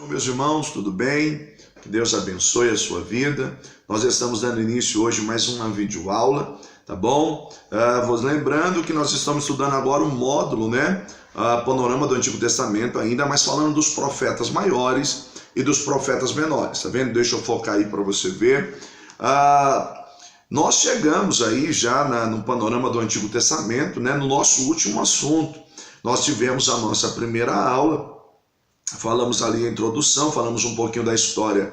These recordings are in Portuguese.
Meus irmãos, tudo bem? Que Deus abençoe a sua vida. Nós estamos dando início hoje a mais uma videoaula, tá bom? Lembrando que nós estamos estudando agora o módulo, Panorama do Antigo Testamento ainda, mas falando dos profetas maiores e dos profetas menores, tá vendo? Deixa eu focar aí para você ver. Nós chegamos aí já no panorama do Antigo Testamento, no nosso último assunto. Nós tivemos a nossa primeira aula. Falamos ali a introdução, falamos um pouquinho da história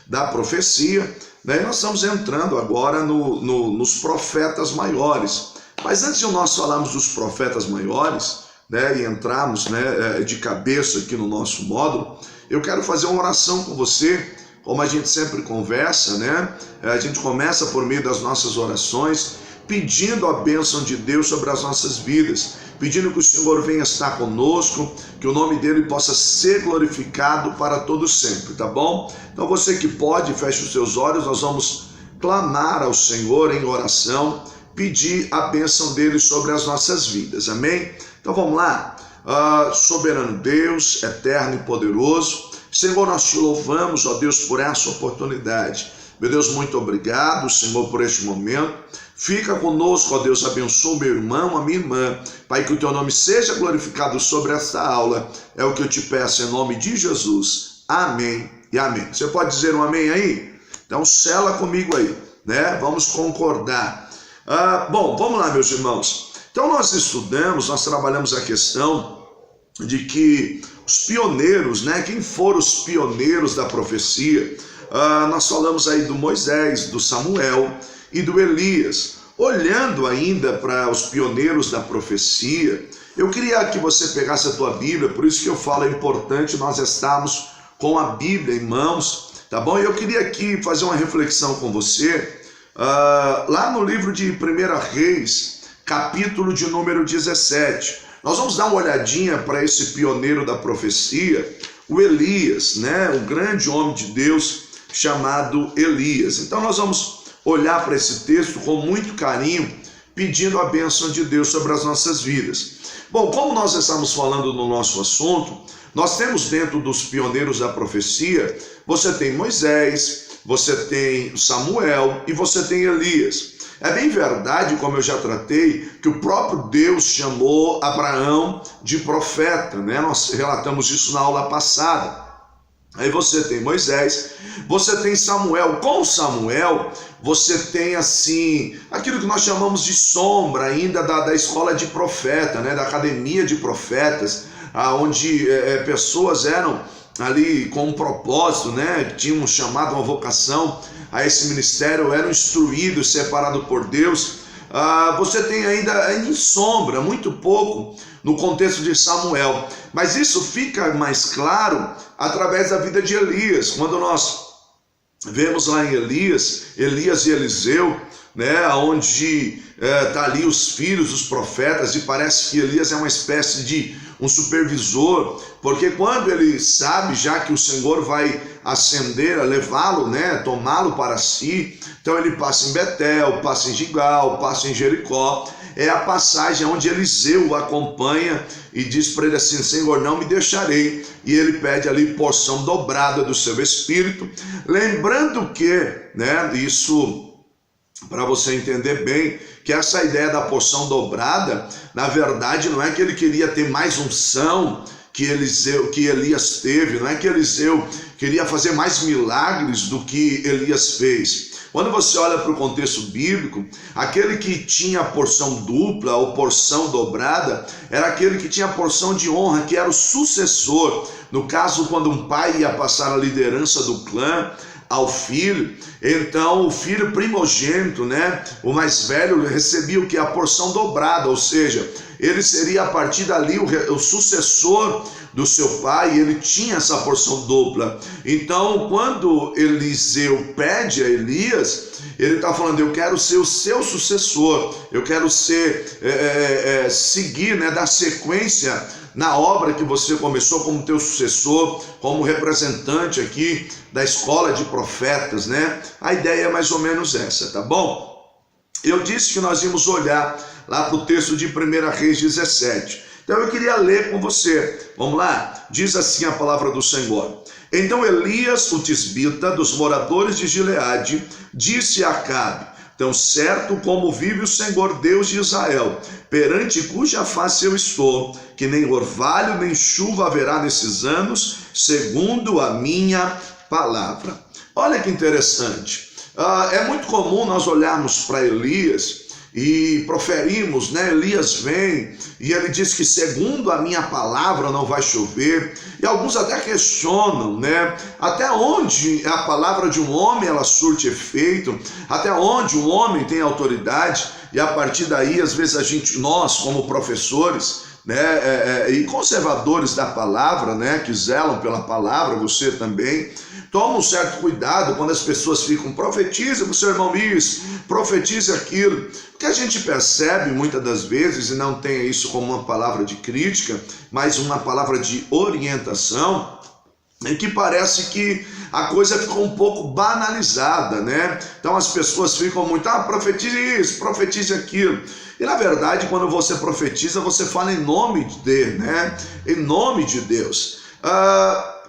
da profecia, e nós estamos entrando agora nos profetas maiores. Mas antes de nós falarmos dos profetas maiores, e entrarmos de cabeça aqui no nosso módulo, eu quero fazer uma oração com você, como a gente sempre conversa, A gente começa por meio das nossas orações, pedindo a bênção de Deus sobre as nossas vidas, pedindo que o Senhor venha estar conosco, que o nome dele possa ser glorificado para todo sempre, tá bom? Então você que pode, feche os seus olhos, nós vamos clamar ao Senhor em oração, pedir a bênção dele sobre as nossas vidas, amém? Então vamos lá. Soberano Deus, eterno e poderoso, Senhor, nós te louvamos, ó Deus, por essa oportunidade. Meu Deus, muito obrigado, Senhor, por este momento. Fica conosco, ó Deus, abençoa o meu irmão, a minha irmã. Pai, que o teu nome seja glorificado sobre esta aula. É o que eu te peço em nome de Jesus. Amém e amém. Você pode dizer um amém aí? Então, sela comigo aí, Vamos concordar. Bom, vamos lá, meus irmãos. Então, nós trabalhamos a questão de que os pioneiros, quem foram os pioneiros da profecia? Nós falamos aí do Moisés, do Samuel e do Elias. Olhando ainda para os pioneiros da profecia, eu queria que você pegasse a tua Bíblia, por isso que eu falo, é importante nós estarmos com a Bíblia em mãos, tá bom? E eu queria aqui fazer uma reflexão com você, lá no livro de 1 Reis, capítulo de número 17. Nós vamos dar uma olhadinha para esse pioneiro da profecia, o Elias, o grande homem de Deus chamado Elias. Então nós vamos olhar para esse texto com muito carinho, pedindo a bênção de Deus sobre as nossas vidas. Bom, como nós estamos falando no nosso assunto, nós temos dentro dos pioneiros da profecia, você tem Moisés, você tem Samuel e você tem Elias. É bem verdade, como eu já tratei, que o próprio Deus chamou Abraão de profeta, Nós relatamos isso na aula passada. Aí você tem Moisés, você tem Samuel. Com Samuel, você tem assim, aquilo que nós chamamos de sombra ainda da escola de profeta, da academia de profetas, onde pessoas eram ali com um propósito, tinham um chamado, uma vocação a esse ministério, eram instruídos, separados por Deus. Você tem ainda em sombra, muito pouco, no contexto de Samuel. Mas isso fica mais claro através da vida de Elias. Quando nós vemos lá em Elias e Eliseu, onde tá ali os filhos, os profetas, e parece que Elias é uma espécie de um supervisor, porque quando ele sabe já que o Senhor vai ascender, levá-lo, tomá-lo para si, então ele passa em Betel, passa em Gigal, passa em Jericó. É a passagem onde Eliseu o acompanha e diz para ele assim: Senhor, não me deixarei. E ele pede ali porção dobrada do seu espírito. Lembrando que, isso para você entender bem, que essa ideia da porção dobrada, na verdade, não é que ele queria ter mais unção que Elias teve, não é que Eliseu queria fazer mais milagres do que Elias fez. Quando você olha para o contexto bíblico, aquele que tinha a porção dupla ou porção dobrada era aquele que tinha a porção de honra, que era o sucessor. No caso, quando um pai ia passar a liderança do clã ao filho, então o filho primogênito, o mais velho, recebia o que? A porção dobrada, ou seja, ele seria a partir dali o sucessor do seu pai, e ele tinha essa porção dupla. Então, quando Eliseu pede a Elias, ele está falando: eu quero ser o seu sucessor, eu quero seguir, dar sequência na obra que você começou como teu sucessor, como representante aqui da escola de profetas, A ideia é mais ou menos essa, tá bom? Eu disse que nós íamos olhar lá para o texto de 1 Reis 17. Então eu queria ler com você. Vamos lá? Diz assim a palavra do Senhor. Então Elias, o tisbita, dos moradores de Gileade, disse a Acabe: tão certo como vive o Senhor Deus de Israel, perante cuja face eu estou, que nem orvalho nem chuva haverá nesses anos, segundo a minha palavra. Olha que interessante. É muito comum nós olharmos para Elias e proferimos, né? Elias vem e ele diz que segundo a minha palavra não vai chover. E alguns até questionam, né? Até onde a palavra de um homem ela surte efeito, até onde um homem tem autoridade. E a partir daí, às vezes nós como professores, né, e conservadores da palavra, né, que zelam pela palavra, você também, toma um certo cuidado quando as pessoas ficam: profetiza para o seu irmão isso, profetize aquilo. O que a gente percebe muitas das vezes, e não tenha isso como uma palavra de crítica, mas uma palavra de orientação, é que parece que a coisa ficou um pouco banalizada, né? Então as pessoas ficam muito: profetize isso, profetize aquilo. E na verdade, quando você profetiza, você fala em nome de, né? Em nome de Deus.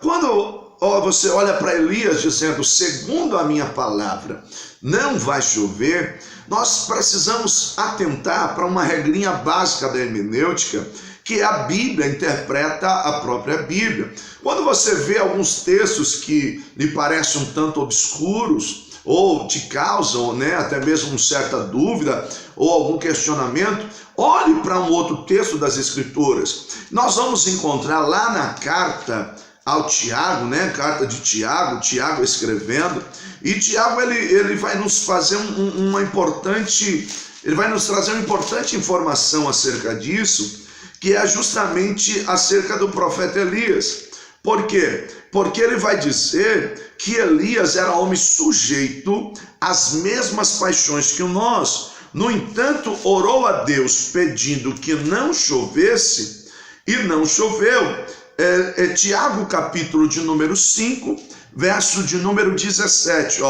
Quando você olha para Elias dizendo: segundo a minha palavra não vai chover, nós precisamos atentar para uma regrinha básica da hermenêutica, que a Bíblia interpreta a própria Bíblia. Quando você vê alguns textos que lhe parecem um tanto obscuros, ou te causam, né, até mesmo uma certa dúvida ou algum questionamento, olhe para um outro texto das Escrituras. Nós vamos encontrar lá na carta ao Tiago, né, carta de Tiago, Tiago escrevendo, e Tiago ele vai nos fazer ele vai nos trazer uma importante informação acerca disso, que é justamente acerca do profeta Elias. Por quê? Porque ele vai dizer que Elias era homem sujeito às mesmas paixões que o nosso. No entanto, orou a Deus pedindo que não chovesse, e não choveu. Tiago, capítulo de número 5, verso de número 17,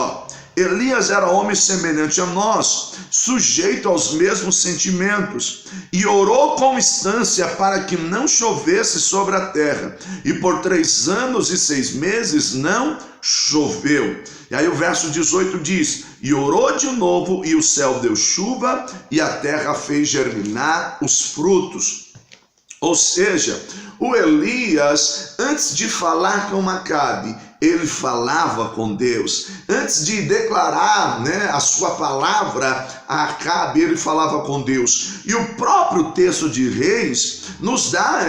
Elias era homem semelhante a nós, sujeito aos mesmos sentimentos, e orou com instância para que não chovesse sobre a terra, e por 3 anos e 6 meses não choveu. E aí o verso 18 diz: e orou de novo, e o céu deu chuva, e a terra fez germinar os frutos. Ou seja, o Elias, antes de falar com Acabe, ele falava com Deus. Antes de declarar, né, a sua palavra a Acabe, ele falava com Deus. E o próprio texto de Reis nos dá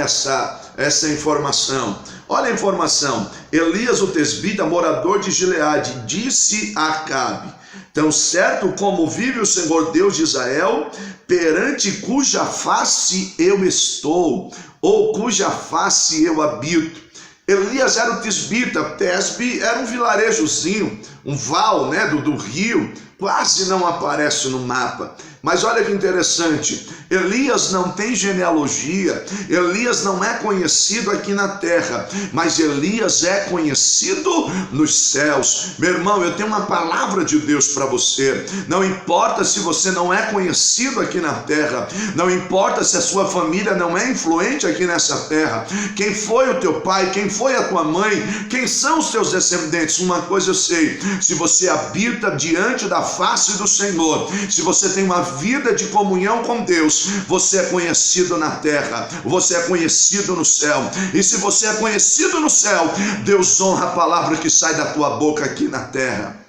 essa informação. Olha a informação: Elias, o tesbita, morador de Gileade, disse a Acabe: tão certo como vive o Senhor Deus de Israel, perante cuja face eu estou, ou cuja face eu habito. Elias era o tisbita. Tesbe era um vilarejozinho, um val, né, do rio, quase não aparece no mapa. Mas olha que interessante, Elias não tem genealogia, Elias não é conhecido aqui na terra, mas Elias é conhecido nos céus. Meu irmão, eu tenho uma palavra de Deus para você. Não importa se você não é conhecido aqui na terra, não importa se a sua família não é influente aqui nessa terra, quem foi o teu pai, quem foi a tua mãe, quem são os teus descendentes. Uma coisa eu sei: se você habita diante da face do Senhor, se você tem uma vida de comunhão com Deus, você é conhecido na terra, você é conhecido no céu. E se você é conhecido no céu, Deus honra a palavra que sai da tua boca aqui na terra.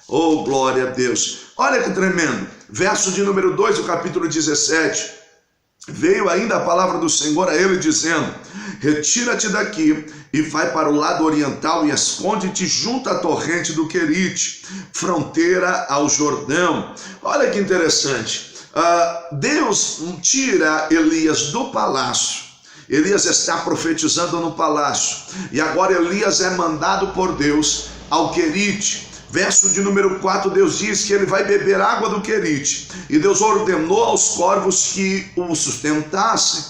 Oh, glória a Deus. Olha que tremendo. Verso de número 2 do capítulo 17. Veio ainda a palavra do Senhor a ele dizendo: retira-te daqui e vai para o lado oriental e esconde-te junto à torrente do Querite, fronteira ao Jordão. Olha que interessante. Deus tira Elias do palácio. Elias está profetizando no palácio, e agora Elias é mandado por Deus ao Querite. Verso de número 4, Deus diz que ele vai beber água do Querite, e Deus ordenou aos corvos que o sustentassem.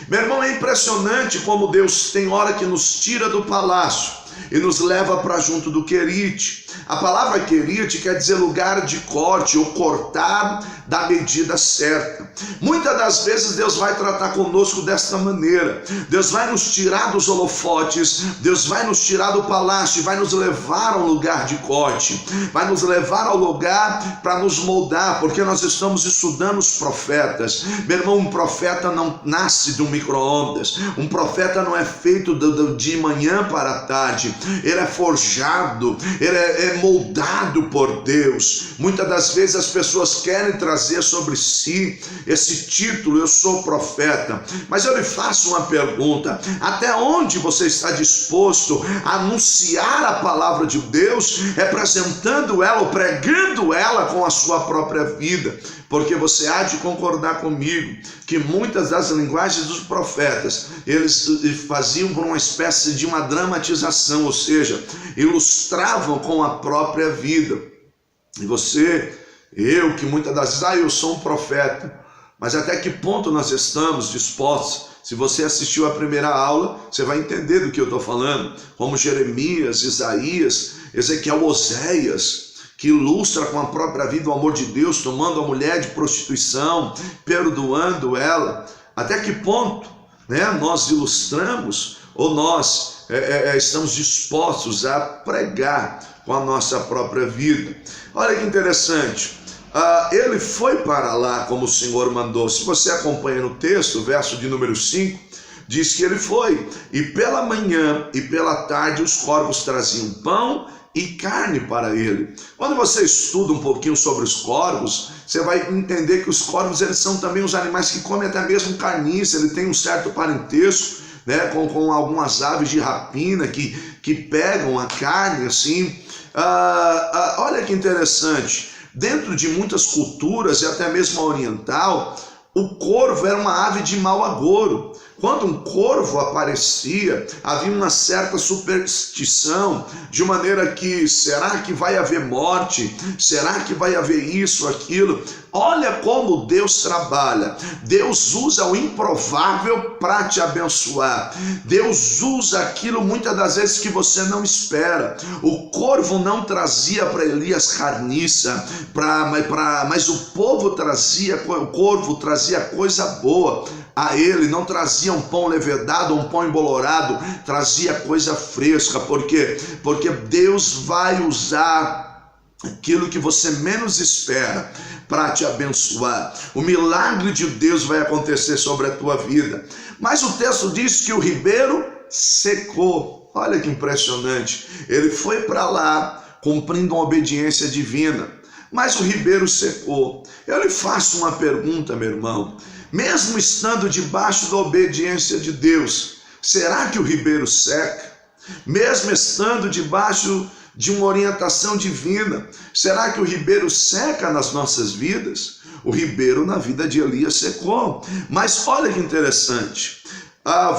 Meu irmão, é impressionante como Deus tem hora que nos tira do palácio, e nos leva para junto do Querite. A palavra Querite quer dizer lugar de corte, ou cortar da medida certa. Muitas das vezes Deus vai tratar conosco desta maneira. Deus vai nos tirar dos holofotes, Deus vai nos tirar do palácio, vai nos levar a um lugar de corte, vai nos levar ao lugar para nos moldar, porque nós estamos estudando os profetas. Meu irmão, um profeta não nasce de um micro-ondas, um profeta não é feito de manhã para a tarde, ele é forjado, ele é moldado por Deus. Muitas das vezes as pessoas querem trazer sobre si esse título, eu sou profeta, mas eu lhe faço uma pergunta: até onde você está disposto a anunciar a palavra de Deus, representando ela ou pregando ela com a sua própria vida? Porque você há de concordar comigo que muitas das linguagens dos profetas, eles faziam por uma espécie de uma dramatização, ou seja, ilustravam com a própria vida. E você, eu, que muitas das vezes, eu sou um profeta, mas até que ponto nós estamos dispostos? Se você assistiu a primeira aula, você vai entender do que eu estou falando, como Jeremias, Isaías, Ezequiel, Oséias, que ilustra com a própria vida o amor de Deus, tomando a mulher de prostituição, perdoando ela. Até que ponto, né, nós ilustramos ou nós estamos dispostos a pregar com a nossa própria vida? Olha que interessante. Ele foi para lá como o Senhor mandou. Se você acompanha no texto, o verso de número 5, diz que ele foi. E pela manhã e pela tarde os corvos traziam pão e carne para ele. Quando você estuda um pouquinho sobre os corvos, você vai entender que os corvos, eles são também os animais que comem até mesmo carniça. Ele tem um certo parentesco, né, com algumas aves de rapina que pegam a carne assim. Olha que interessante. Dentro de muitas culturas, e até mesmo a oriental, o corvo era uma ave de mau agouro. Quando um corvo aparecia, havia uma certa superstição, de maneira que, será que vai haver morte? Será que vai haver isso, aquilo? Olha como Deus trabalha. Deus usa o improvável para te abençoar. Deus usa aquilo muitas das vezes que você não espera. O corvo não trazia para Elias carniça, mas o corvo trazia coisa boa a ele. Não trazia um pão levedado, um pão embolorado, trazia coisa fresca. Por quê? Porque Deus vai usar aquilo que você menos espera para te abençoar. O milagre de Deus vai acontecer sobre a tua vida. Mas o texto diz que o ribeiro secou. Olha que impressionante. Ele foi para lá cumprindo uma obediência divina, mas o ribeiro secou. Eu lhe faço uma pergunta, meu irmão. Mesmo estando debaixo da obediência de Deus, será que o ribeiro seca? Mesmo estando debaixo de uma orientação divina, será que o ribeiro seca nas nossas vidas? O ribeiro na vida de Elias secou. Mas olha que interessante,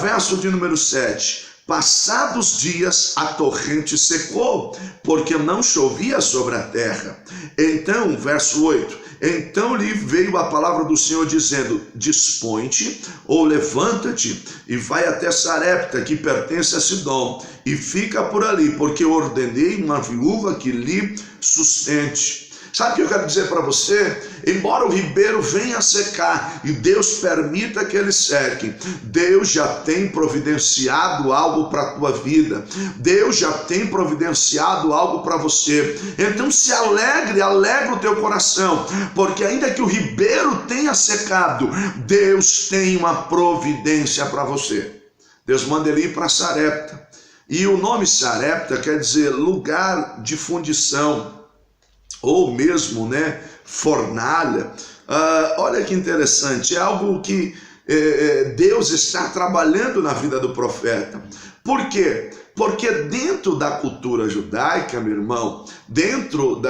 verso de número 7. Passados dias a torrente secou, porque não chovia sobre a terra. Então, verso 8, então lhe veio a palavra do Senhor dizendo: dispõe-te ou levanta-te e vai até Sarepta, que pertence a Sidom, e fica por ali, porque eu ordenei uma viúva que lhe sustente. Sabe o que eu quero dizer para você? Embora o ribeiro venha a secar e Deus permita que ele seque, Deus já tem providenciado algo para a tua vida. Deus já tem providenciado algo para você. Então se alegra o teu coração, porque ainda que o ribeiro tenha secado, Deus tem uma providência para você. Deus manda ele ir para Sarepta. E o nome Sarepta quer dizer lugar de fundição, ou mesmo, né, fornalha. Olha que interessante, é algo que Deus está trabalhando na vida do profeta. Por quê? Porque dentro da cultura judaica, meu irmão, dentro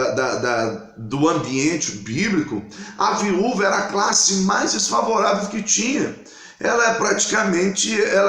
do ambiente bíblico, a viúva era a classe mais desfavorável que tinha. Ela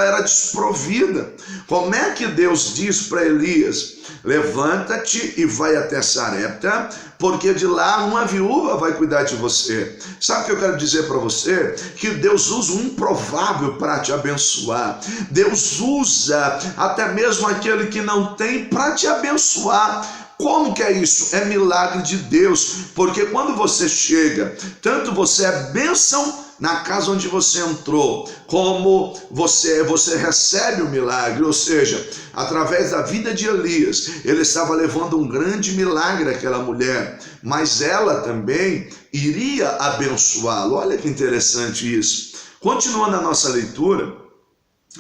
era desprovida. Como é que Deus diz para Elias: levanta-te e vai até Sarepta, porque de lá uma viúva vai cuidar de você. Sabe o que eu quero dizer para você? Que Deus usa o improvável para te abençoar. Deus usa até mesmo aquele que não tem para te abençoar. Como que é isso? É milagre de Deus, porque quando você chega, tanto você é bênção na casa onde você entrou, como você recebe o milagre, ou seja, através da vida de Elias, ele estava levando um grande milagre àquela mulher, mas ela também iria abençoá-lo. Olha que interessante isso. Continuando a nossa leitura,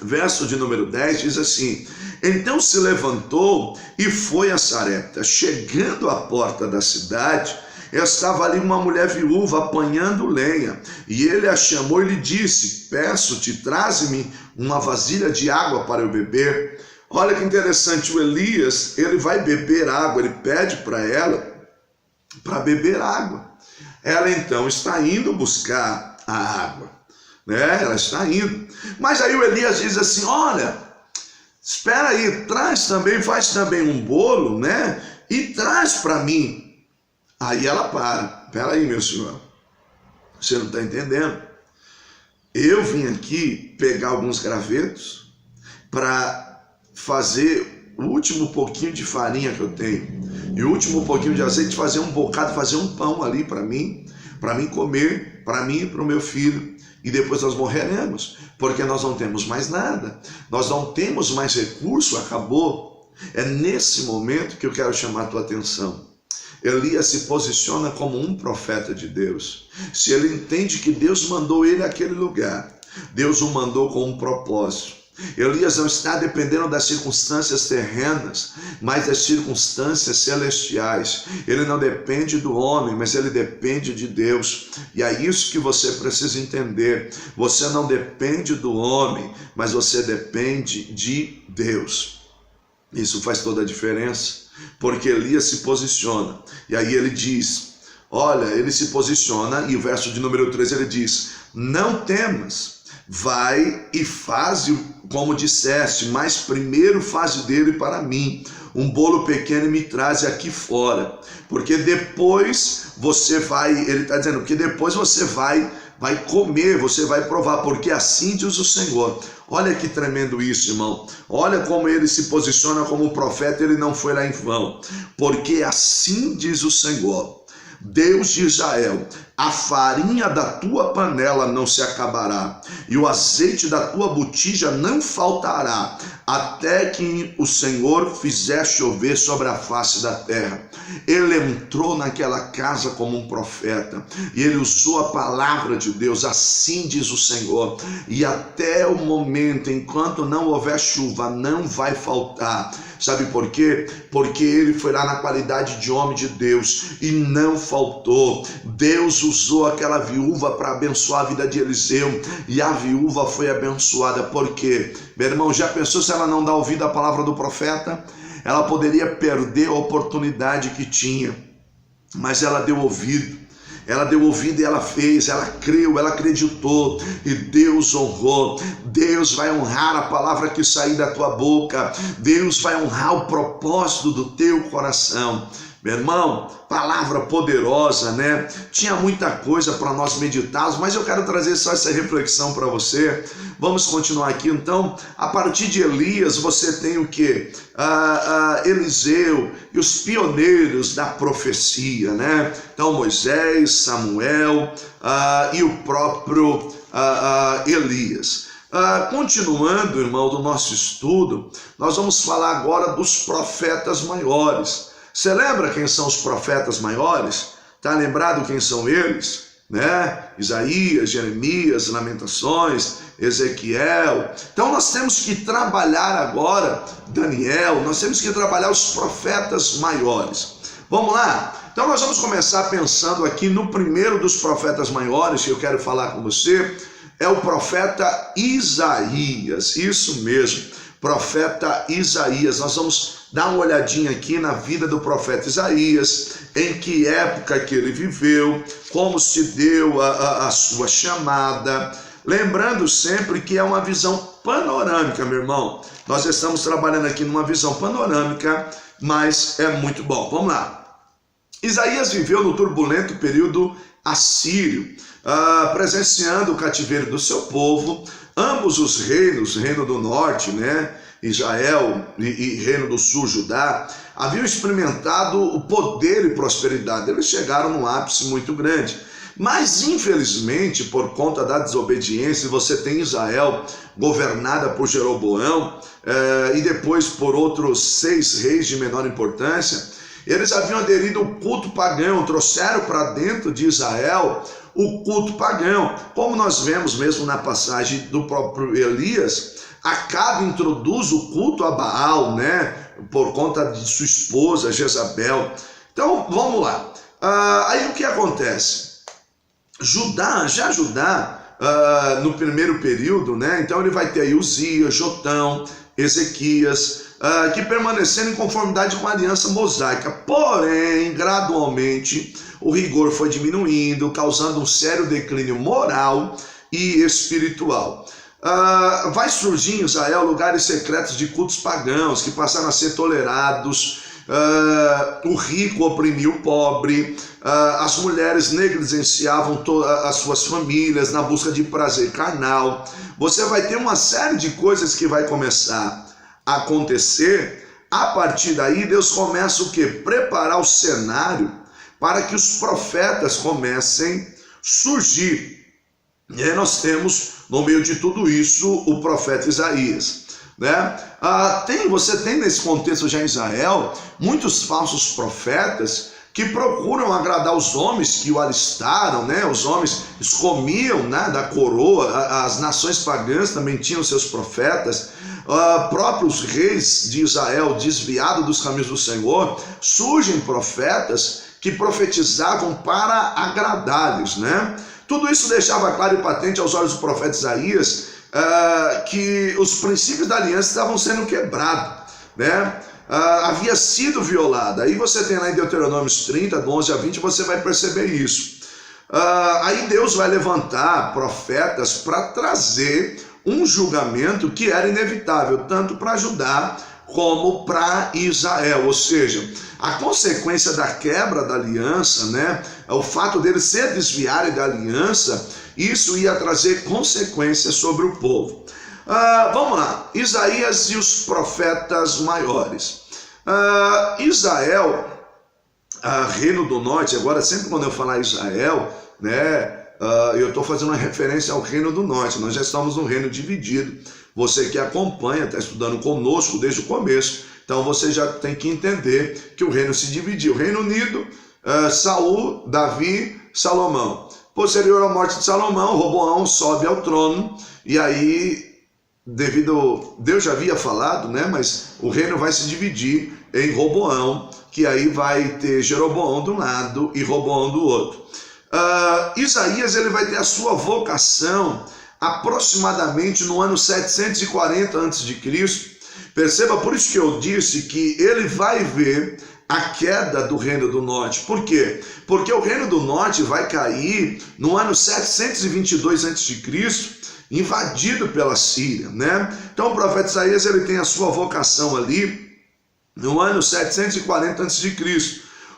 verso de número 10 diz assim: então se levantou e foi a Sarepta. Chegando à porta da cidade, estava ali uma mulher viúva apanhando lenha, e ele a chamou e lhe disse: peço-te, traze-me uma vasilha de água para eu beber. Olha que interessante, o Elias, ele vai beber água, ele pede para ela para beber água. Ela então está indo buscar a água, né? Ela está indo, mas aí o Elias diz assim: olha, espera aí, faz também um bolo, né? E traz para mim. Aí ela para. Espera aí, meu senhor, você não está entendendo? Eu vim aqui pegar alguns gravetos para fazer o último pouquinho de farinha que eu tenho e o último pouquinho de azeite, fazer um bocado, fazer um pão ali para mim comer, para mim e para o meu filho. E depois nós morreremos, porque nós não temos mais nada, nós não temos mais recurso, acabou. É nesse momento que eu quero chamar a tua atenção. Elias se posiciona como um profeta de Deus. Se ele entende que Deus mandou ele àquele lugar, Deus o mandou com um propósito. Elias não está dependendo das circunstâncias terrenas, mas das circunstâncias celestiais. Ele não depende do homem, mas ele depende de Deus. E é isso que você precisa entender. Você não depende do homem, mas você depende de Deus. Isso faz toda a diferença, porque Elias se posiciona. E aí ele diz, olha, ele se posiciona, e o verso de número 13 ele diz: não temas, vai e faze como disseste, mas primeiro faze dele para mim um bolo pequeno e me traze aqui fora, porque depois você vai, ele está dizendo, que depois você vai comer, você vai provar, porque assim diz o Senhor. Olha que tremendo isso, irmão. Olha como ele se posiciona como profeta, ele não foi lá em vão, porque assim diz o Senhor, Deus de Israel: a farinha da tua panela não se acabará, e o azeite da tua botija não faltará, até que o Senhor fizer chover sobre a face da terra. Ele entrou naquela casa como um profeta, e ele usou a palavra de Deus, assim diz o Senhor, e até o momento, enquanto não houver chuva, não vai faltar. Sabe por quê? Porque ele foi lá na qualidade de homem de Deus e não faltou. Deus usou aquela viúva para abençoar a vida de Eliseu, e a viúva foi abençoada. Por quê? Meu irmão, já pensou se ela não dá ouvido à palavra do profeta? Ela poderia perder a oportunidade que tinha, mas ela deu ouvido. Ela deu ouvido e ela fez, ela creu, ela acreditou, e Deus honrou. Deus vai honrar a palavra que sair da tua boca. Deus vai honrar o propósito do teu coração. Meu irmão, palavra poderosa, né? Tinha muita coisa para nós meditarmos, mas eu quero trazer só essa reflexão para você. Vamos continuar aqui então. A partir de Elias, você tem o quê? Eliseu e os pioneiros da profecia, né? Então Moisés, Samuel e o próprio Elias. Continuando, irmão, do nosso estudo, nós vamos falar agora dos profetas maiores. Você lembra quem são os profetas maiores? Está lembrado quem são eles? Né? Isaías, Jeremias, Lamentações, Ezequiel. Então nós temos que trabalhar agora Daniel, nós temos que trabalhar os profetas maiores. Vamos lá? Então nós vamos começar pensando aqui no primeiro dos profetas maiores que eu quero falar com você, é o profeta Isaías. Isso mesmo, profeta Isaías. Nós vamos dar uma olhadinha aqui na vida do profeta Isaías, em que época que ele viveu, como se deu a sua chamada. Lembrando sempre que é uma visão panorâmica, meu irmão. Nós estamos trabalhando aqui numa visão panorâmica, mas é muito bom. Vamos lá. Isaías viveu no turbulento período assírio, presenciando o cativeiro do seu povo. Ambos os reinos, reino do norte, né, Israel, e reino do sul, Judá, haviam experimentado o poder e prosperidade. Eles chegaram num ápice muito grande. Mas, infelizmente, por conta da desobediência, você tem Israel governada por Jeroboão e depois por outros 6 reis de menor importância. Eles haviam aderido ao culto pagão, trouxeram para dentro de Israel o culto pagão. Como nós vemos mesmo na passagem do próprio Elias, Acabe introduz o culto a Baal, né, por conta de sua esposa Jezabel. Então, vamos lá. Aí o que acontece? Judá, no primeiro período, né, então ele vai ter aí Uzias, Jotão, Ezequias, que permaneceram em conformidade com a aliança mosaica. Porém, gradualmente, o rigor foi diminuindo, causando um sério declínio moral e espiritual. Vai surgir em Israel lugares secretos de cultos pagãos, que passaram a ser tolerados. O rico oprimia o pobre, as mulheres negligenciavam as suas famílias na busca de prazer carnal. Você vai ter uma série de coisas que vai começar a acontecer. A partir daí, Deus começa o quê? Preparar o cenário para que os profetas comecem a surgir. E aí nós temos, no meio de tudo isso, o profeta Isaías, né? Você tem nesse contexto já em Israel muitos falsos profetas que procuram agradar os homens que o alistaram, né? Os homens eles comiam, né, da coroa. As nações pagãs também tinham seus profetas. Próprios reis de Israel, desviados dos caminhos do Senhor, surgem profetas que profetizavam para agradar-lhes, né? Tudo isso deixava claro e patente aos olhos do profeta Isaías que os princípios da aliança estavam sendo quebrados, né? Havia sido violada. Aí você tem lá em Deuteronômio 30, do 11 a 20, você vai perceber isso. Aí Deus vai levantar profetas para trazer um julgamento que era inevitável, tanto para Judá como para Israel. Ou seja, a consequência da quebra da aliança, né, o fato deles se desviarem da aliança, isso ia trazer consequências sobre o povo. Vamos lá, Isaías e os profetas maiores. Israel, reino do norte, agora sempre quando eu falar Israel, né, eu estou fazendo uma referência ao reino do norte. Nós já estamos no reino dividido. Você que acompanha, está estudando conosco desde o começo, então você já tem que entender que o reino se dividiu. Reino Unido, Saul, Davi, Salomão. Posterior à morte de Salomão, Roboão sobe ao trono, e aí, Deus já havia falado, né, mas o reino vai se dividir em Roboão, que aí vai ter Jeroboão de um lado e Roboão do outro. Isaías ele vai ter a sua vocação aproximadamente no ano 740 a.C. Perceba, por isso que eu disse que ele vai ver a queda do reino do norte. Por quê? Porque o reino do norte vai cair no ano 722 a.C., invadido pela Síria, né? Então o profeta Isaías ele tem a sua vocação ali no ano 740 a.C.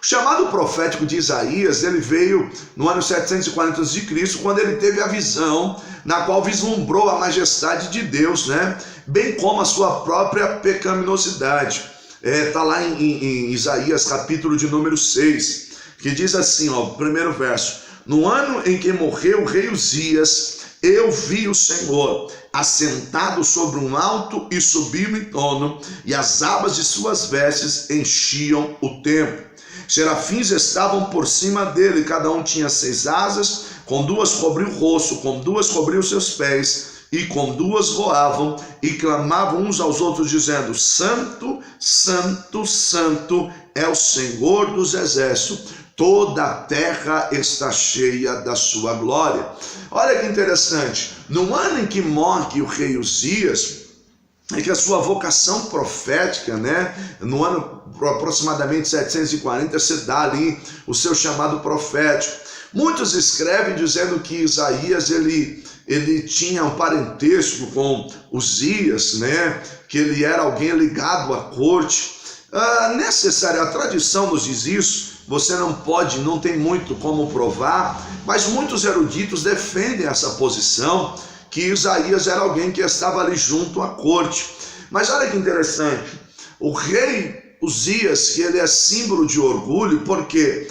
O chamado profético de Isaías, ele veio no ano 740 a.C., quando ele teve a visão na qual vislumbrou a majestade de Deus, né? Bem como a sua própria pecaminosidade. Está lá em Isaías, capítulo de número 6, que diz assim, ó, o primeiro verso: no ano em que morreu o rei Uzias, eu vi o Senhor assentado sobre um alto e sublime trono, e as abas de suas vestes enchiam o templo. Serafins estavam por cima dele, cada um tinha 6 asas, com 2 cobriu o rosto, com 2 cobriu seus pés, e com 2 voavam, e clamavam uns aos outros, dizendo: Santo, Santo, Santo é o Senhor dos exércitos, toda a terra está cheia da sua glória. Olha que interessante, no ano em que morre o rei Uzias, é que a sua vocação profética, né, no ano aproximadamente 740, se dá ali o seu chamado profético. Muitos escrevem dizendo que Isaías ele tinha um parentesco com Uzias, né, que ele era alguém ligado à corte. A tradição nos diz isso, você não tem muito como provar, mas muitos eruditos defendem essa posição, que Isaías era alguém que estava ali junto à corte. Mas olha que interessante, o rei Uzias, que ele é símbolo de orgulho, porque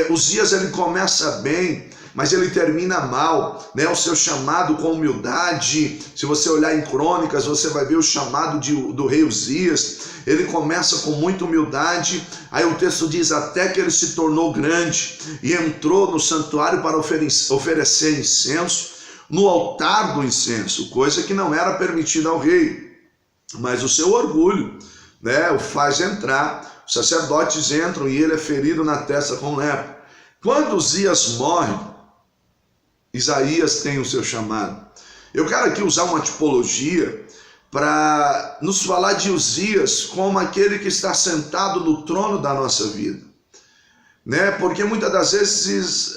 Uzias ele começa bem, mas ele termina mal, né? O seu chamado com humildade, se você olhar em Crônicas, você vai ver o chamado do rei Uzias. Ele começa com muita humildade, aí o texto diz até que ele se tornou grande e entrou no santuário para oferecer incenso no altar do incenso, coisa que não era permitida ao rei, mas o seu orgulho, né, o faz entrar. Os sacerdotes entram e ele é ferido na testa com lepra. Quando Uzias morre, Isaías tem o seu chamado. Eu quero aqui usar uma tipologia para nos falar de Uzias como aquele que está sentado no trono da nossa vida, né? Porque muitas das vezes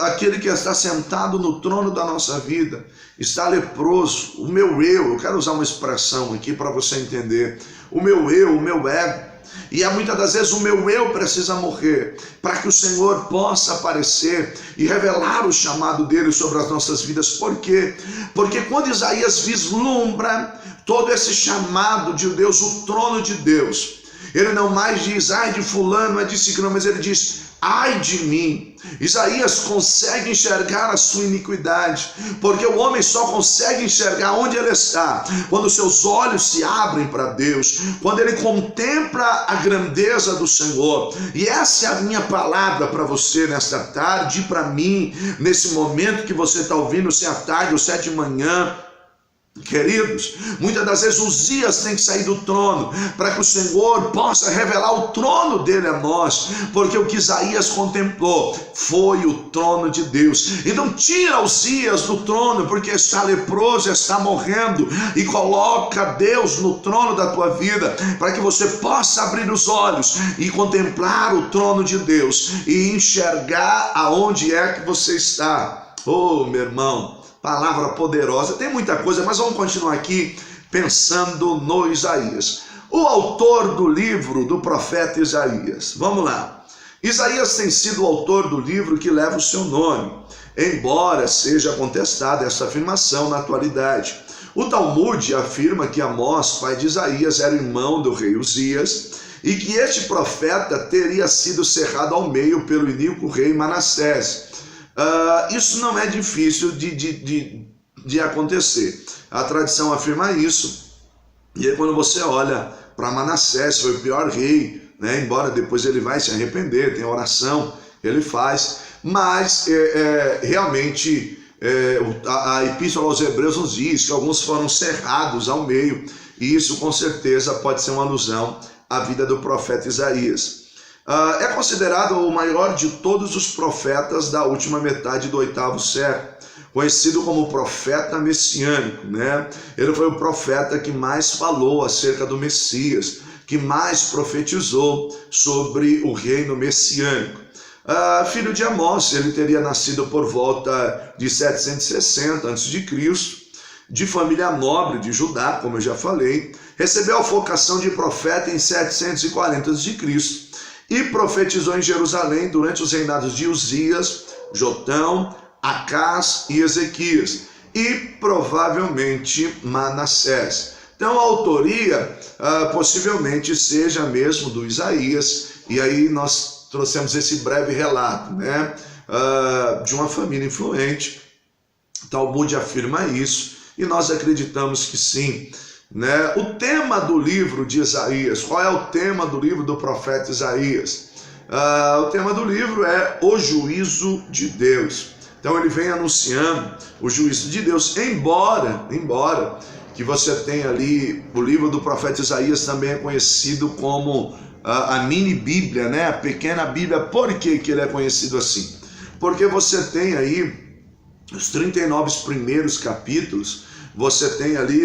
aquele que está sentado no trono da nossa vida está leproso. O meu eu quero usar uma expressão aqui para você entender, o meu ego, e muitas das vezes o meu eu precisa morrer para que o Senhor possa aparecer e revelar o chamado dele sobre as nossas vidas. Por quê? Porque quando Isaías vislumbra todo esse chamado de Deus, o trono de Deus, ele não mais diz, ai de fulano, é de ciclano, mas ele diz, ai de mim. Isaías consegue enxergar a sua iniquidade, porque o homem só consegue enxergar onde ele está quando seus olhos se abrem para Deus, quando ele contempla a grandeza do Senhor. E essa é a minha palavra para você nesta tarde, e para mim, nesse momento que você está ouvindo, se é à tarde ou se é de manhã. Queridos, muitas das vezes Uzias tem que sair do trono para que o Senhor possa revelar o trono dele a nós, porque o que Isaías contemplou foi o trono de Deus. Então tira Uzias do trono, porque está leproso, está morrendo, e coloca Deus no trono da tua vida, para que você possa abrir os olhos e contemplar o trono de Deus e enxergar aonde é que você está. Oh, meu irmão, palavra poderosa, tem muita coisa, mas vamos continuar aqui pensando no Isaías. O autor do livro do profeta Isaías, vamos lá. Isaías tem sido o autor do livro que leva o seu nome, embora seja contestada essa afirmação na atualidade. O Talmud afirma que Amós, pai de Isaías, era irmão do rei Uzias, e que este profeta teria sido cerrado ao meio pelo iníquo rei Manassés. Isso não é difícil de acontecer. A tradição afirma isso. E aí quando você olha para Manassés, foi o pior rei, né? Embora depois ele vai se arrepender, tem oração, ele faz. Mas realmente a Epístola aos Hebreus nos diz que alguns foram cerrados ao meio. E isso com certeza pode ser uma alusão à vida do profeta Isaías. É considerado o maior de todos os profetas da última metade do 8º século, conhecido como profeta messiânico, né? Ele foi o profeta que mais falou acerca do Messias, que mais profetizou sobre o reino messiânico. Filho de Amós, ele teria nascido por volta de 760 a.C., de família nobre de Judá, como eu já falei, recebeu a vocação de profeta em 740 a.C., e profetizou em Jerusalém durante os reinados de Uzias, Jotão, Acás e Ezequias, e provavelmente Manassés. Então a autoria possivelmente seja mesmo do Isaías, e aí nós trouxemos esse breve relato, né, de uma família influente. Talmud afirma isso, e nós acreditamos que sim. Né? O tema do livro de Isaías, qual é o tema do livro do profeta Isaías? O tema do livro é o juízo de Deus. Então ele vem anunciando o juízo de Deus, embora que você tenha ali, o livro do profeta Isaías também é conhecido como a mini Bíblia, né? A pequena Bíblia. Por que ele é conhecido assim? Porque você tem aí os 39 primeiros capítulos. Você tem ali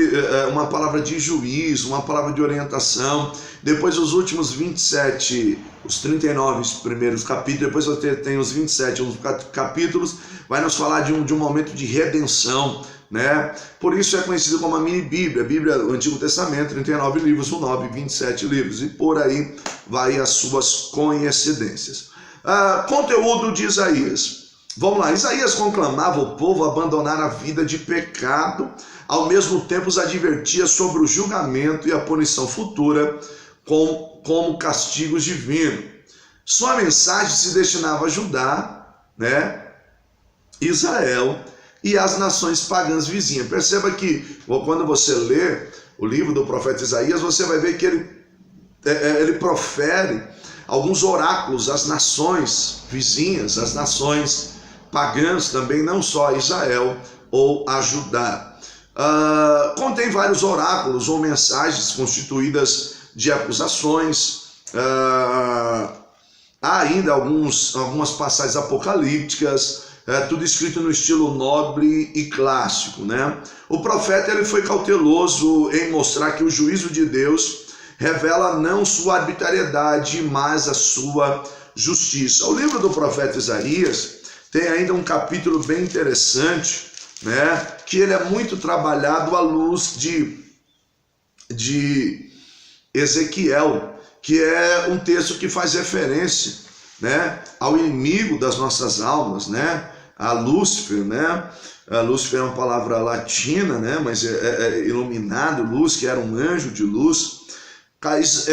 uma palavra de juízo, uma palavra de orientação. Depois os últimos 27, os 39 primeiros capítulos, depois você tem os 27 capítulos, vai nos falar de um momento de redenção, né? Por isso é conhecido como a mini Bíblia. A Bíblia, o Antigo Testamento, 39 livros, o 9, 27 livros. E por aí vai as suas coincidências. Conteúdo de Isaías. Vamos lá, Isaías conclamava o povo a abandonar a vida de pecado, ao mesmo tempo os advertia sobre o julgamento e a punição futura como castigos divinos. Sua mensagem se destinava a ajudar, né, Israel e as nações pagãs vizinhas. Perceba que quando você lê o livro do profeta Isaías, você vai ver que ele profere alguns oráculos às nações vizinhas, às nações pagãs também, não só a Israel ou a Judá. Contém vários oráculos ou mensagens constituídas de acusações. Há ainda algumas passagens apocalípticas, tudo escrito no estilo nobre e clássico, né? O profeta ele foi cauteloso em mostrar que o juízo de Deus revela não sua arbitrariedade, mas a sua justiça. O livro do profeta Isaías tem ainda um capítulo bem interessante, né? Que ele é muito trabalhado à luz de Ezequiel, que é um texto que faz referência, né, ao inimigo das nossas almas, né, a Lúcifer, né? Lúcifer é uma palavra latina, né, mas é iluminado, luz, que era um anjo de luz.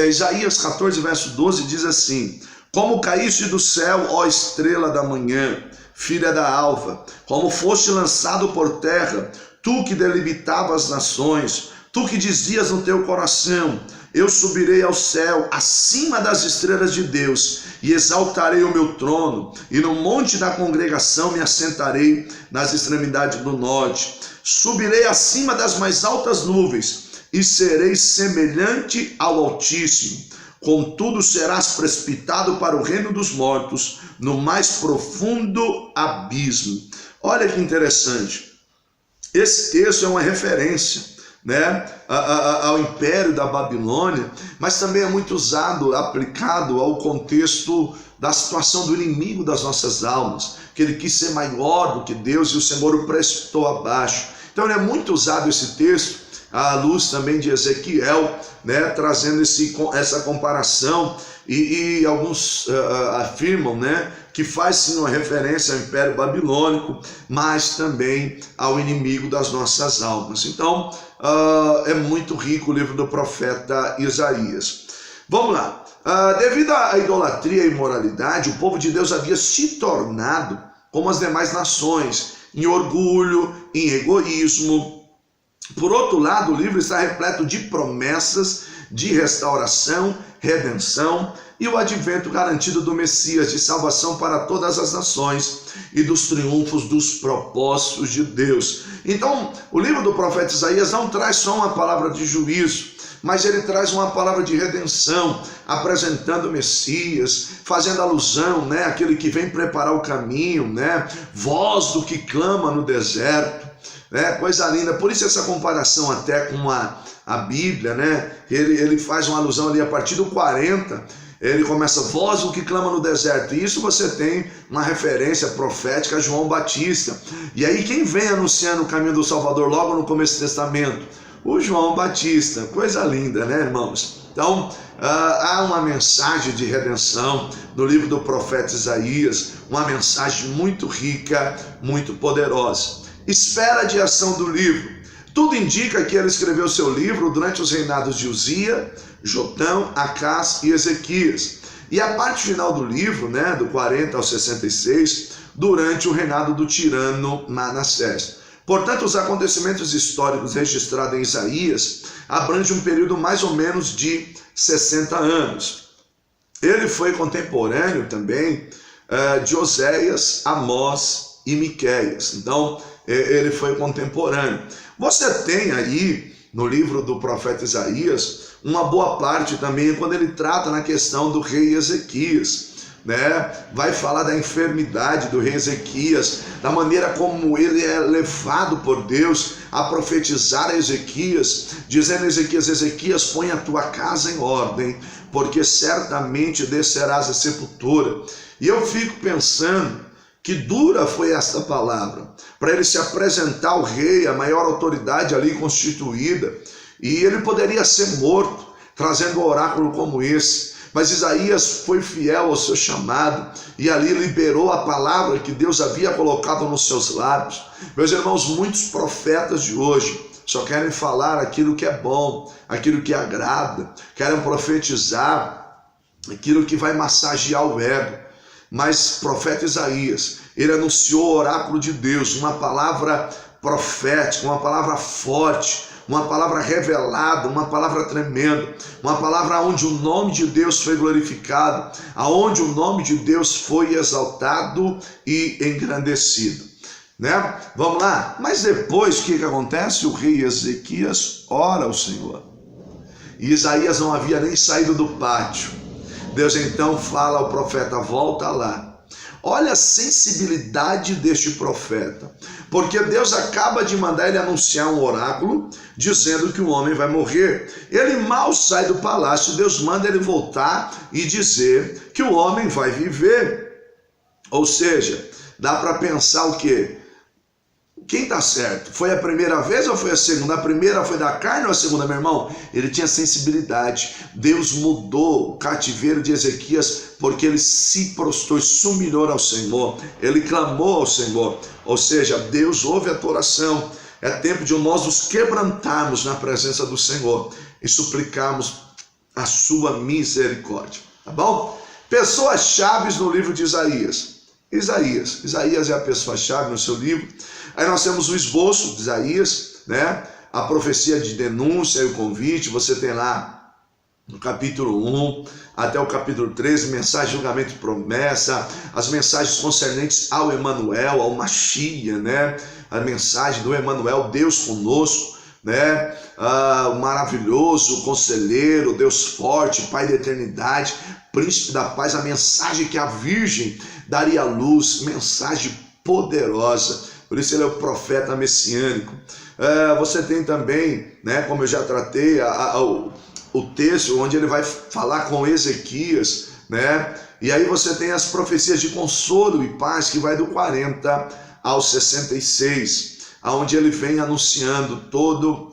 Isaías 14, verso 12 diz assim: como caíste do céu, ó estrela da manhã, filha da alva, como foste lançado por terra, tu que delimitava as nações, tu que dizias no teu coração: eu subirei ao céu, acima das estrelas de Deus, e exaltarei o meu trono, e no monte da congregação me assentarei nas extremidades do norte. Subirei acima das mais altas nuvens, e serei semelhante ao Altíssimo. Contudo serás precipitado para o reino dos mortos, no mais profundo abismo. Olha que interessante. Esse texto é uma referência, né, ao império da Babilônia, mas também é muito usado, aplicado ao contexto da situação do inimigo das nossas almas, que ele quis ser maior do que Deus e o Senhor o precipitou abaixo. Então é muito usado esse texto à luz também de Ezequiel, né, trazendo essa comparação, e alguns afirmam, né, que faz sim uma referência ao Império Babilônico, mas também ao inimigo das nossas almas. Então é muito rico o livro do profeta Isaías. Vamos lá. Devido à idolatria e imoralidade, o povo de Deus havia se tornado como as demais nações, em orgulho, em egoísmo. Por outro lado, o livro está repleto de promessas de restauração, redenção e o advento garantido do Messias, de salvação para todas as nações e dos triunfos dos propósitos de Deus. Então, o livro do profeta Isaías não traz só uma palavra de juízo, mas ele traz uma palavra de redenção, apresentando o Messias, fazendo alusão, né, àquele que vem preparar o caminho, né, voz do que clama no deserto, né, coisa linda. Por isso essa comparação até com a Bíblia, né, ele faz uma alusão ali a partir do 40, ele começa, voz do que clama no deserto, e isso você tem uma referência profética a João Batista. E aí quem vem anunciando o caminho do Salvador logo no começo do Testamento? O João Batista. Coisa linda, né, irmãos? Então, há uma mensagem de redenção no livro do profeta Isaías, uma mensagem muito rica, muito poderosa. Esfera de ação do livro. Tudo indica que ele escreveu seu livro durante os reinados de Uzias, Jotão, Acás e Ezequias. E a parte final do livro, né, do 40 ao 66, durante o reinado do tirano Manassés. Portanto, os acontecimentos históricos registrados em Isaías abrangem um período mais ou menos de 60 anos. Ele foi contemporâneo também de Oséias, Amós e Miqueias. Então, ele foi contemporâneo. Você tem aí no livro do profeta Isaías uma boa parte também quando ele trata na questão do rei Ezequias, né? Vai falar da enfermidade do rei Ezequias, da maneira como ele é levado por Deus a profetizar a Ezequias, dizendo a Ezequias: Ezequias, põe a tua casa em ordem, porque certamente descerás à sepultura. E eu fico pensando que dura foi esta palavra, para ele se apresentar ao rei, a maior autoridade ali constituída, e ele poderia ser morto, trazendo um oráculo como esse. Mas Isaías foi fiel ao seu chamado e ali liberou a palavra que Deus havia colocado nos seus lábios. Meus irmãos, muitos profetas de hoje só querem falar aquilo que é bom, aquilo que agrada, querem profetizar aquilo que vai massagear o ego. Mas o profeta Isaías, ele anunciou o oráculo de Deus, uma palavra profética, uma palavra forte, uma palavra revelada, uma palavra tremenda, uma palavra onde o nome de Deus foi glorificado, aonde o nome de Deus foi exaltado e engrandecido, né? Vamos lá? Mas depois o que acontece? O rei Ezequias ora ao Senhor, e Isaías não havia nem saído do pátio. Deus então fala ao profeta: volta lá. Olha a sensibilidade deste profeta, porque Deus acaba de mandar ele anunciar um oráculo dizendo que o homem vai morrer. Ele mal sai do palácio, Deus manda ele voltar e dizer que o homem vai viver. Ou seja, dá para pensar o quê? Quem está certo? Foi a primeira vez ou foi a segunda? A primeira foi da carne ou a segunda, meu irmão? Ele tinha sensibilidade. Deus mudou o cativeiro de Ezequias porque ele se prostrou e se humilhou ao Senhor. Ele clamou ao Senhor. Ou seja, Deus ouve a tua oração. É tempo de nós nos quebrantarmos na presença do Senhor e suplicarmos a sua misericórdia. Tá bom? Pessoas chaves no livro de Isaías. Isaías é a pessoa-chave no seu livro. Aí nós temos o esboço de Isaías, né? A profecia de denúncia e o convite. Você tem lá no capítulo 1 até o capítulo 13, mensagem, julgamento e promessa, as mensagens concernentes ao Emanuel, ao Machia, né? A mensagem do Emanuel, Deus conosco, né? O maravilhoso conselheiro, Deus forte, Pai da eternidade, príncipe da paz, a mensagem que a virgem daria luz, mensagem poderosa. Por isso ele é o profeta messiânico. Você tem também, né, como eu já tratei, o texto onde ele vai falar com Ezequias, né? E aí você tem as profecias de consolo e paz, que vai do 40 ao 66, onde ele vem anunciando todo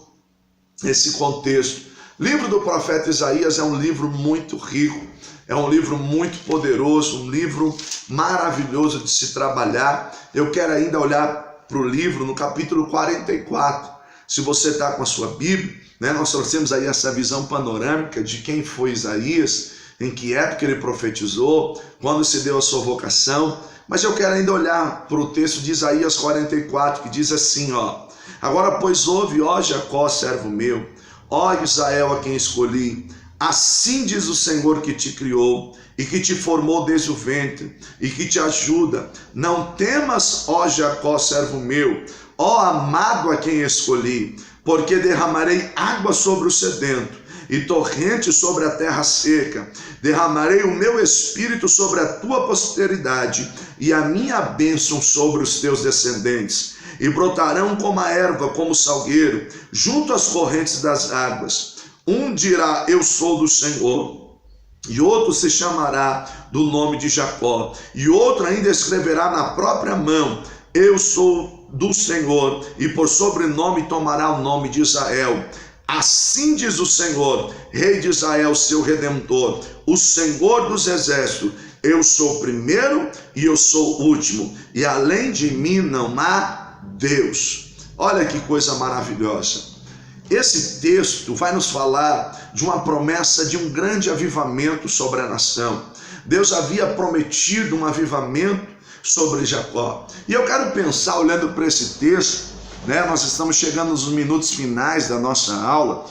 esse contexto. Livro do profeta Isaías é um livro muito rico, é um livro muito poderoso, um livro maravilhoso de se trabalhar. Eu quero ainda olhar para o livro no capítulo 44. Se você está com a sua Bíblia, né, nós trouxemos aí essa visão panorâmica de quem foi Isaías, em que época ele profetizou, quando se deu a sua vocação. Mas eu quero ainda olhar para o texto de Isaías 44, que diz assim, ó: agora, pois, ouve, ó Jacó, servo meu, ó Israel, a quem escolhi, assim diz o Senhor que te criou e que te formou desde o ventre e que te ajuda. Não temas, ó Jacó, servo meu, ó amado a quem escolhi, porque derramarei água sobre o sedento e torrente sobre a terra seca. Derramarei o meu espírito sobre a tua posteridade e a minha bênção sobre os teus descendentes. E brotarão como a erva, como o salgueiro, junto às correntes das águas. Um dirá: eu sou do Senhor, e outro se chamará do nome de Jacó, e outro ainda escreverá na própria mão: eu sou do Senhor, e por sobrenome tomará o nome de Israel. Assim diz o Senhor, Rei de Israel, seu Redentor, o Senhor dos exércitos: eu sou o primeiro e eu sou o último, e além de mim não há Deus. Olha que coisa maravilhosa. Esse texto vai nos falar de uma promessa de um grande avivamento sobre a nação. Deus havia prometido um avivamento sobre Jacó. E eu quero pensar, olhando para esse texto, né, nós estamos chegando nos minutos finais da nossa aula,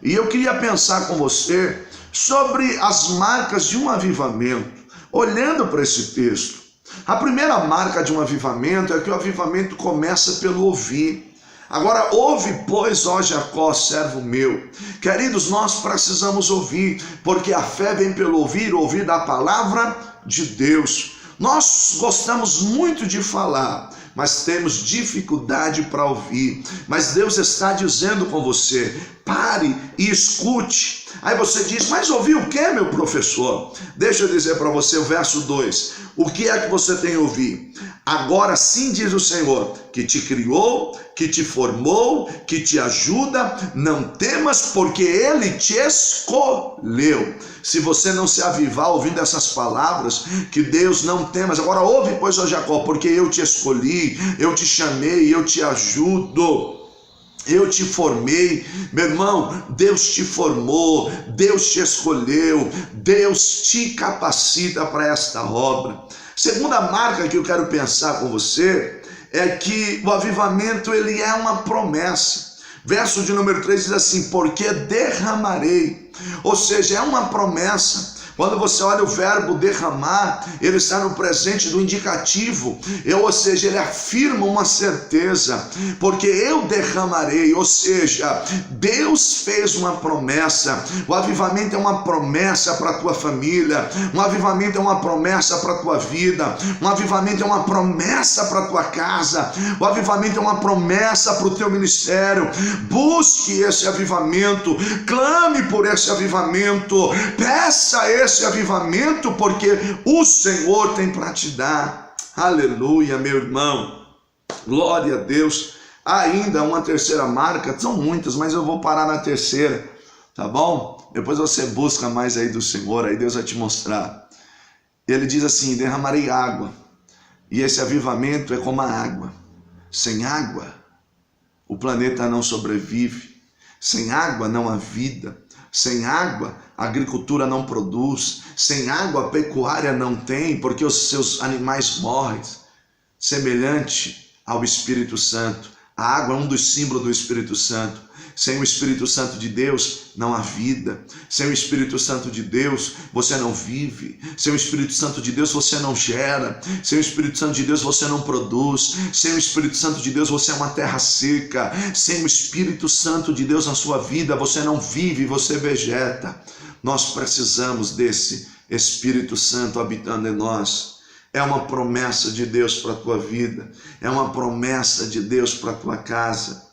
e eu queria pensar com você sobre as marcas de um avivamento, olhando para esse texto. A primeira marca de um avivamento é que o avivamento começa pelo ouvir. Agora, ouve, pois, ó Jacó, servo meu. Queridos, nós precisamos ouvir, porque a fé vem pelo ouvir, ouvir da palavra de Deus. Nós gostamos muito de falar, mas temos dificuldade para ouvir. Mas Deus está dizendo com você: pare e escute. Aí você diz: mas ouvir o que, meu professor? Deixa eu dizer para você o verso 2. O que é que você tem a ouvir? Agora sim diz o Senhor, que te criou, que te formou, que te ajuda, não temas, porque Ele te escolheu. Se você não se avivar ouvindo essas palavras, que Deus não temas, agora ouve, pois, ó Jacó, porque eu te escolhi, eu te chamei, eu te ajudo. Eu te formei, meu irmão, Deus te formou, Deus te escolheu, Deus te capacita para esta obra. Segunda marca que eu quero pensar com você é que o avivamento ele é uma promessa. Verso de número 3 diz assim, porque derramarei, ou seja, é uma promessa. Quando você olha o verbo derramar, ele está no presente do indicativo, ou seja, ele afirma uma certeza, porque eu derramarei, ou seja, Deus fez uma promessa. O avivamento é uma promessa para a tua família, um avivamento é uma promessa para a tua vida, um avivamento é uma promessa para a tua casa, o avivamento é uma promessa para o teu ministério. Busque esse avivamento, clame por esse avivamento, peça esse avivamento, porque o Senhor tem para te dar. Aleluia, meu irmão, glória a Deus. Ainda uma terceira marca, são muitas, mas eu vou parar na terceira, tá bom? Depois você busca mais aí do Senhor, aí Deus vai te mostrar. Ele diz assim, derramarei água, e esse avivamento é como a água. Sem água o planeta não sobrevive, sem água não há vida, sem água a agricultura não produz, sem água a pecuária não tem, porque os seus animais morrem. Semelhante ao Espírito Santo, a água é um dos símbolos do Espírito Santo. Sem o Espírito Santo de Deus não há vida. Sem o Espírito Santo de Deus você não vive. Sem o Espírito Santo de Deus você não gera. Sem o Espírito Santo de Deus você não produz. Sem o Espírito Santo de Deus você é uma terra seca. Sem o Espírito Santo de Deus na sua vida você não vive, você vegeta. Nós precisamos desse Espírito Santo habitando em nós. É uma promessa de Deus para a tua vida. É uma promessa de Deus para a tua casa.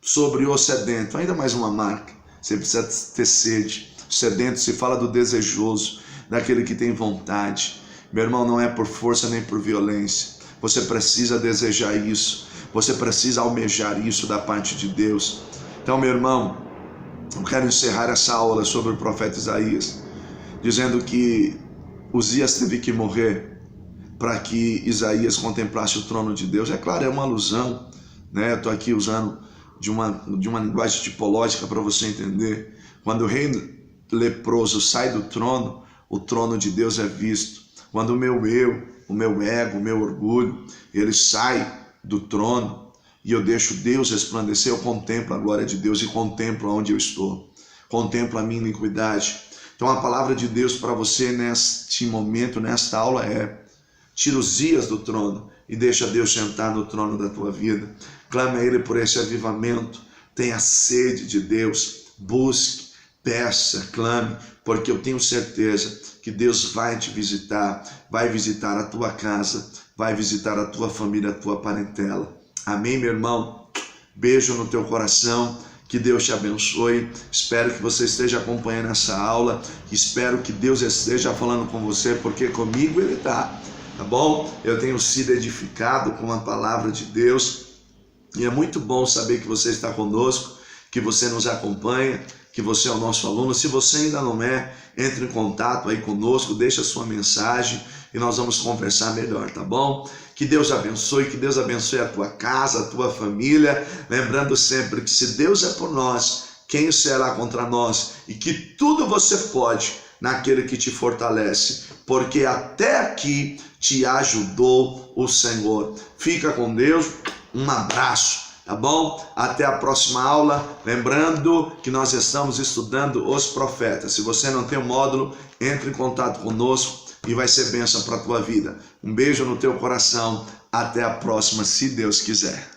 Sobre o sedento, ainda mais uma marca, você precisa ter sede. O sedento se fala do desejoso, daquele que tem vontade. Meu irmão, não é por força nem por violência. Você precisa desejar isso, você precisa almejar isso da parte de Deus. Então, meu irmão, eu quero encerrar essa aula sobre o profeta Isaías, dizendo que Uzias teve que morrer para que Isaías contemplasse o trono de Deus. É claro, é uma alusão, né? Eu estou aqui usando de uma linguagem tipológica para você entender. Quando o rei leproso sai do trono, o trono de Deus é visto. Quando o meu eu, o meu ego, o meu orgulho, ele sai do trono e eu deixo Deus resplandecer, eu contemplo a glória de Deus e contemplo onde eu estou, contemplo a minha iniquidade. Então a palavra de Deus para você neste momento, nesta aula é: tira Uzias do trono e deixa Deus sentar no trono da tua vida. Clame a Ele por esse avivamento. Tenha sede de Deus. Busque, peça, clame, porque eu tenho certeza que Deus vai te visitar, vai visitar a tua casa, vai visitar a tua família, a tua parentela. Amém, meu irmão? Beijo no teu coração. Que Deus te abençoe. Espero que você esteja acompanhando essa aula. Espero que Deus esteja falando com você, porque comigo Ele está. Tá bom? Eu tenho sido edificado com a palavra de Deus. E é muito bom saber que você está conosco, que você nos acompanha, que você é o nosso aluno. Se você ainda não é, entre em contato aí conosco, deixa a sua mensagem e nós vamos conversar melhor, tá bom? Que Deus abençoe, que Deus abençoe a tua casa, a tua família. Lembrando sempre que se Deus é por nós, quem será contra nós? E que tudo você pode naquele que te fortalece, porque até aqui te ajudou o Senhor. Fica com Deus. Um abraço, tá bom? Até a próxima aula. Lembrando que nós estamos estudando os profetas. Se você não tem o módulo, entre em contato conosco e vai ser bênção para a tua vida. Um beijo no teu coração. Até a próxima, se Deus quiser.